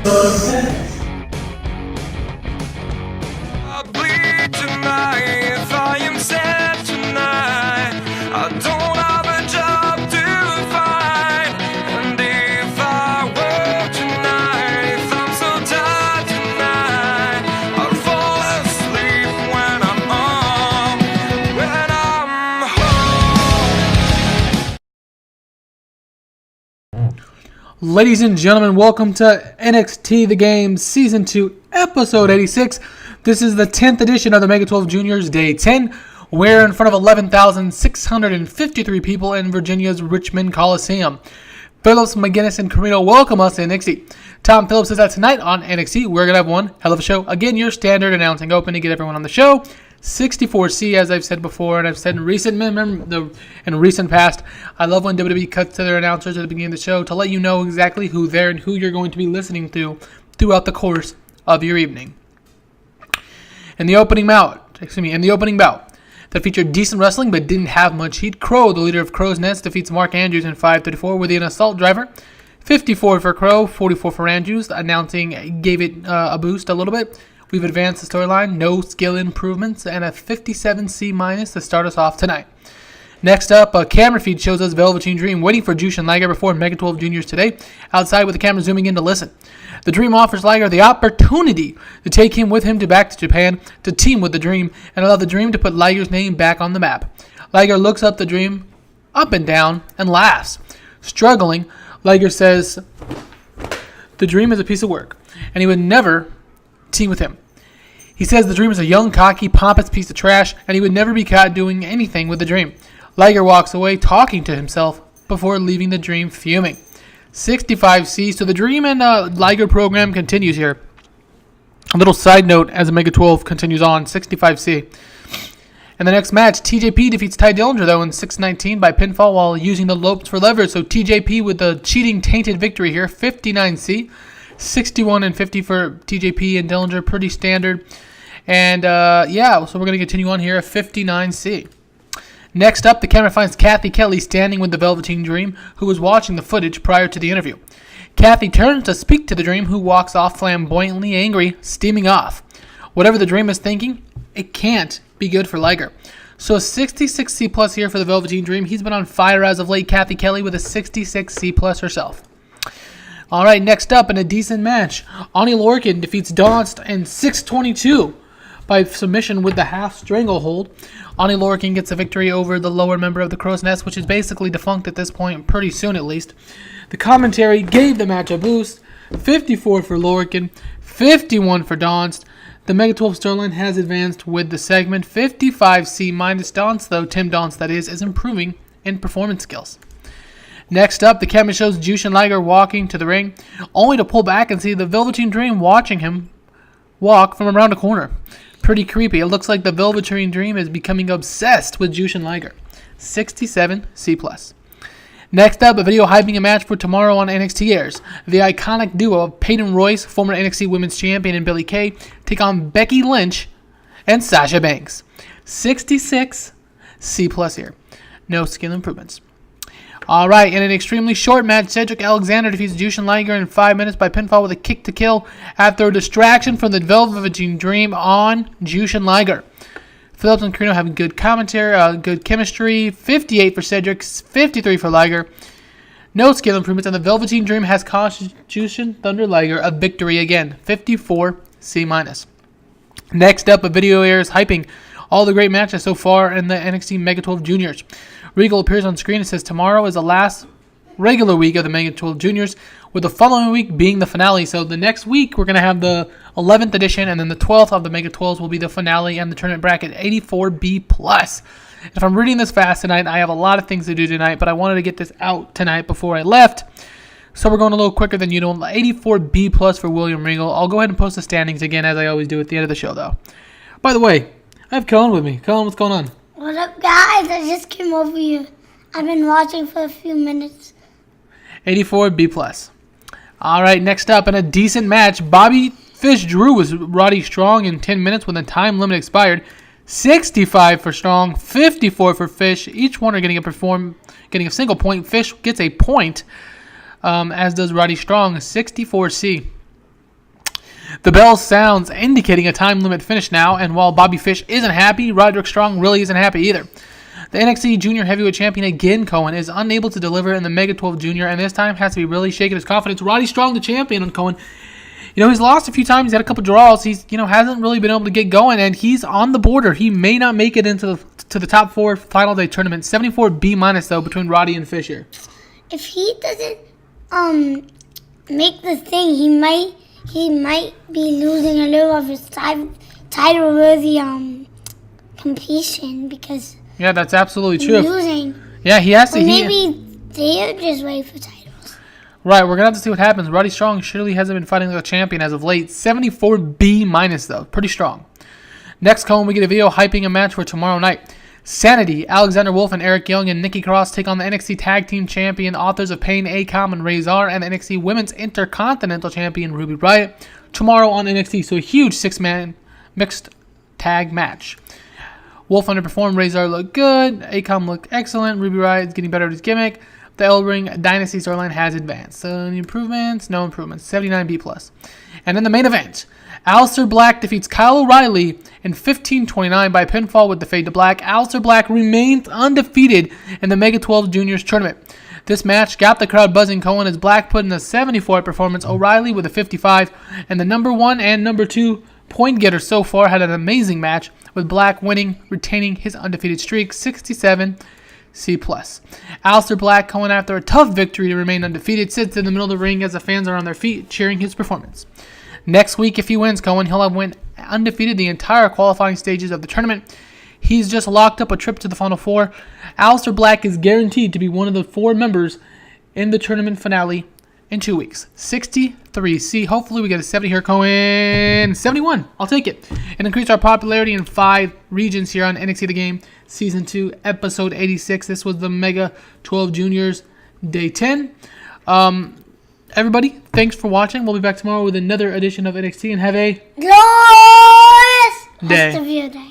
I'll bleed tonight if I am sad tonight. I don't have a job to find. And if I work tonight, if I'm so tired tonight, I'll fall asleep when I'm home. Ladies and gentlemen, welcome to NXT The Game Season 2, Episode 86. This is the 10th edition of the Mega 12 Juniors, Day 10. We're in front of 11,653 people in Virginia's Richmond Coliseum. Phillips, McGinnis, and Carino welcome us to NXT. Tom Phillips says that tonight on NXT, we're going to have one hell of a show. Again, your standard announcing open to get everyone on the show. 64C, as I've said before, and I've said in recent past, I love when WWE cuts to their announcers at the beginning of the show to let you know exactly who they're and who you're going to be listening to throughout the course of your evening. In the opening bout that featured decent wrestling but didn't have much heat, Crow, the leader of Crow's Nest, defeats Mark Andrews in 5:34 with an assault driver. 54 for Crow, 44 for Andrews. Announcing gave it a boost a little bit. We've advanced the storyline, no skill improvements, and a 57C- to start us off tonight. Next up, a camera feed shows us Velveteen Dream waiting for Jushin Liger before Mega 12 Juniors today, outside with the camera zooming in to listen. The Dream offers Liger the opportunity to take him with him back to Japan to team with the Dream and allow the Dream to put Liger's name back on the map. Liger looks up the Dream, up and down, and laughs. Struggling, Liger says the Dream is a piece of work, and he would never team with him. He says the Dream is a young, cocky, pompous piece of trash, and he would never be caught doing anything with the Dream. Liger walks away talking to himself before leaving the Dream fuming. 65C, so the Dream and Liger program continues here. A little side note as the Mega 12 continues on, 65C. In the next match, TJP defeats Ty Dillinger, though, in 6:19 by pinfall while using the ropes for leverage. So TJP with the cheating tainted victory here, 59C. 61 and 50 for TJP and Dillinger, pretty standard. And so we're going to continue on here at 59C. Next up, the camera finds Kathy Kelly standing with the Velveteen Dream, who was watching the footage prior to the interview. Kathy turns to speak to the Dream, who walks off flamboyantly angry, steaming off. Whatever the Dream is thinking, it can't be good for Liger. So a 66C+ here for the Velveteen Dream. He's been on fire as of late. Kathy Kelly with a 66C+ herself. All right, next up in a decent match, Oney Lorcan defeats Donst in 6:22 by submission with the half stranglehold. Oney Lorcan gets a victory over the lower member of the Crow's Nest, which is basically defunct at this point, pretty soon at least. The commentary gave the match a boost, 54 for Lorcan, 51 for Donst. The Mega 12 storyline has advanced with the segment. 55C- Donst, though, Tim Donst that is improving in performance skills. Next up, the camera shows Jushin Liger walking to the ring, only to pull back and see the Velveteen Dream watching him walk from around a corner. Pretty creepy. It looks like the Velveteen Dream is becoming obsessed with Jushin Liger. 67C+. Next up, a video hyping a match for tomorrow on NXT airs. The iconic duo of Peyton Royce, former NXT Women's Champion, and Billie Kay take on Becky Lynch and Sasha Banks. 66C+ here. No skill improvements. All right, in an extremely short match, Cedric Alexander defeats Jushin Liger in 5 minutes by pinfall with a kick to kill after a distraction from the Velveteen Dream on Jushin Liger. Phillips and Carino have good commentary, good chemistry. 58 for Cedric, 53 for Liger. No skill improvements, and the Velveteen Dream has cost Jushin Thunder Liger a victory again. 54C-. Next up, a video airs hyping all the great matches so far in the NXT Mega 12 Juniors. Regal appears on screen and says tomorrow is the last regular week of the Mega 12 Juniors, with the following week being the finale. So the next week, we're going to have the 11th edition, and then the 12th of the Mega 12s will be the finale and the tournament bracket 84B+. If I'm reading this fast tonight, I have a lot of things to do tonight, but I wanted to get this out tonight before I left. So we're going a little quicker than you know. 84B+ for William Regal. I'll go ahead and post the standings again, as I always do at the end of the show, though. By the way, I have Colin with me. Colin, what's going on? What up, guys? I just came over here. I've been watching for a few minutes. 84B+. All right, next up in a decent match, Bobby Fish Drew was Roddy Strong in 10 minutes when the time limit expired. 65 for Strong, 54 for Fish. Each one are getting a single point. Fish gets a point, as does Roddy Strong, 64C. The bell sounds, indicating a time limit finish now, and while Bobby Fish isn't happy, Roderick Strong really isn't happy either. The NXT Junior Heavyweight Champion again, Cohen, is unable to deliver in the Mega 12 Junior, and this time has to be really shaking his confidence. Roddy Strong, the champion, on Cohen. He's lost a few times. He's had a couple draws. He's, hasn't really been able to get going, and he's on the border. He may not make it into the top 4 Final Day tournament. 74 B- though between Roddy and Fisher. If he doesn't make the thing, he might be losing a little of his title-worthy competition because. Yeah, that's absolutely true. Losing. Yeah, he has to. Or maybe they're just waiting for titles. Right, we're going to have to see what happens. Roddy Strong surely hasn't been fighting like a champion as of late. 74 B- though. Pretty strong. Next, Cohen, we get a video hyping a match for tomorrow night. Sanity, Alexander Wolf and Eric Young and Nikki Cross take on the NXT Tag Team Champion, Authors of Pain, Akam and Razor, and the NXT Women's Intercontinental Champion, Ruby Riott, tomorrow on NXT. So a huge 6-man mixed tag match. Wolf underperformed, Razor looked good, Akam looked excellent, Ruby Riott is getting better at his gimmick. The El Ring Dynasty storyline has advanced. So any improvements? No improvements. 79 B+. And in the main event, Aleister Black defeats Kyle O'Reilly in 15:29 by pinfall with the fade to black. Aleister Black remains undefeated in the Mega 12 Juniors tournament. This match got the crowd buzzing. Cohen as Black put in a 74 performance. O'Reilly with a 55. And the number 1 and number 2 point getters so far had an amazing match, with Black winning, retaining his undefeated streak, 67 C+. Aleister Black, Cohen, after a tough victory to remain undefeated, sits in the middle of the ring as the fans are on their feet cheering his performance. Next week, if he wins, Cohen, he'll have went undefeated the entire qualifying stages of the tournament. He's just locked up a trip to the Final Four. Aleister Black is guaranteed to be one of the 4 members in the tournament finale in 2 weeks. 63C. Hopefully we get a 70 here, Cohen. 71. I'll take it. And increase our popularity in 5 regions here on NXT The Game, Season 2, Episode 86. This was the Mega 12 Juniors, Day 10. Everybody, thanks for watching. We'll be back tomorrow with another edition of NXT, and have a glorious day. rest of your day.